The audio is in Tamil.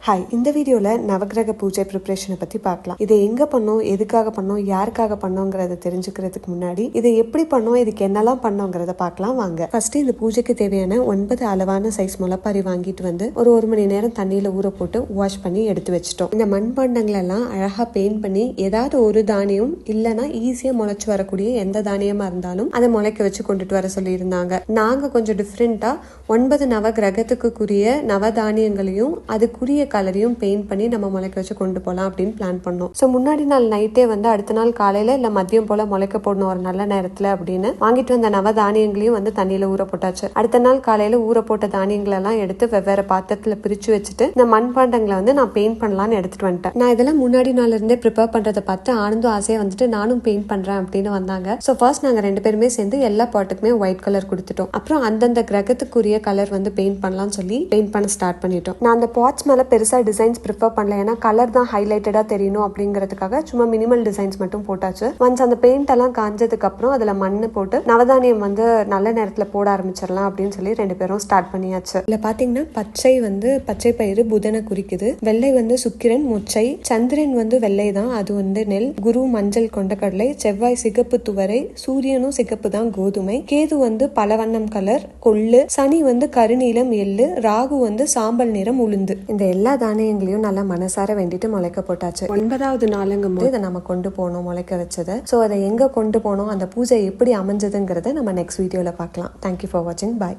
ஹாய், இந்த வீடியோவில் நவகிரக பூஜை ப்ரிப்பரேஷனை பற்றி பார்க்கலாம். இதை எங்கே பண்ணோம், எதுக்காக பண்ணோம், யாருக்காக பண்ணோங்கிறத தெரிஞ்சுக்கிறதுக்கு முன்னாடி இதை எப்படி பண்ணோம், இதுக்கு என்னெல்லாம் பண்ணோங்கிறத பார்க்கலாம் வாங்க. ஃபர்ஸ்ட் இந்த பூஜைக்கு தேவையான 9 அளவான சைஸ் முளைப்பாரி வாங்கிட்டு வந்து ஒரு மணி நேரம் தண்ணியில் ஊற போட்டு வாஷ் பண்ணி எடுத்து வச்சிட்டோம். இந்த மண்பாண்டங்களெல்லாம் அழகாக பெயிண்ட் பண்ணி ஏதாவது ஒரு தானியம் இல்லைன்னா ஈஸியாக முளைச்சு வரக்கூடிய எந்த தானியமாக இருந்தாலும் அதை முளைக்க வச்சு கொண்டுட்டு வர சொல்லியிருந்தாங்க. நாங்கள் கொஞ்சம் டிஃப்ரெண்ட்டாக 9 நவகிரகத்துக்குரிய நவதானியங்களையும் அதுக்குரிய கலரையும் பெயிண்ட் பண்ணி நம்ம முளைக்க வச்சு கொண்டு போகலாம் அப்படின்னு பிளான் பண்ணோம். ஸோ முன்னாடி நாள் நைட்டே வந்து அடுத்த நாள் காலையில இல்லை மதியம் போல முளைக்க போடணும் ஒரு நல்ல நேரத்தில் அப்படின்னு வாங்கிட்டு வந்த நவ தானியங்களையும் வந்து தண்ணியில ஊற போட்டாச்சு. அடுத்த நாள் காலையில ஊற போட்ட தானியங்களை எல்லாம் எடுத்து வெவ்வேறு பாத்திரத்துல பிரிச்சு வச்சுட்டு இந்த மண்பாண்டங்களை வந்து நான் பெயிண்ட் பண்ணலாம்னு எடுத்துட்டு வந்துட்டேன். நான் இதெல்லாம் முன்னாடி நாள்ல இருந்தே ப்ரிப்பேர் பண்றதை பார்த்து ஆனந்தும் ஆசையா வந்துட்டு நானும் பெயிண்ட் பண்றேன் அப்படின்னு வந்தாங்க. ஸோ ஃபர்ஸ்ட் நாங்க 2 பேருமே சேர்ந்து எல்லா பாட்டுக்குமே ஒயிட் கலர் கொடுத்துட்டோம். அப்புறம் அந்தந்த கிரகத்துக்குரிய கலர் வந்து பெயிண்ட் பண்ணலாம்னு சொல்லி பெயிண்ட் பண்ண ஸ்டார்ட் பண்ணிட்டோம். நான் அந்த பாட்ஸ் மேல பெருசா டிசைன்ஸ் ப்ரிஃபர் பண்ணல, ஏன்னா கலர் தான் ஹைலைட்டடா தெரியணும் அப்படிங்கிறதுக்காக சும்மா மினிமல் டிசைன்ஸ் மட்டும் போட்டாச்சு. ஒன்ஸ் அந்த பெயிண்ட் எல்லாம் காஞ்சதுக்கு அப்புறம் அதுல மண்ணு போட்டு நவதானியம் வந்து நல்ல நேரத்துல போட ஆரம்பிச்சிடலாம் அப்படின்னு சொல்லி 2 பேரும் ஸ்டார்ட் பண்ணியாச்சு. இதுல பாத்தீங்கன்னா பச்சை வந்து பச்சை பயிறு புதனை குறிக்குது, வெள்ளை வந்து சுக்கிரன் மொச்சை, சந்திரன் வந்து வெள்ளை தான் அது வந்து நெல், குரு மஞ்சள் கொண்டக்கடலை, செவ்வாய் சிகப்பு துவரை, சூரியனும் சிகப்பு தான் கோதுமை, கேது வந்து பலவண்ணம் கலர் கொள்ளு, சனி வந்து கருநீலம் எள்ளு, ராகு வந்து சாம்பல் நிறம் உளுந்து. இந்த எல்லா தானியங்களையும் நல்லா மனசார வேண்டிட்டு முளைக்க போட்டாச்சு. 9வது நாளுங்கும் போது இதை நம்ம கொண்டு போனோம் முளைக்க வச்சதை. ஸோ அதை எங்க கொண்டு போனோம், அந்த பூஜை எப்படி அமைஞ்சதுங்கிறத நம்ம நெக்ஸ்ட் வீடியோல பார்க்கலாம். தேங்க்யூ ஃபார் வாட்சிங். பாய்.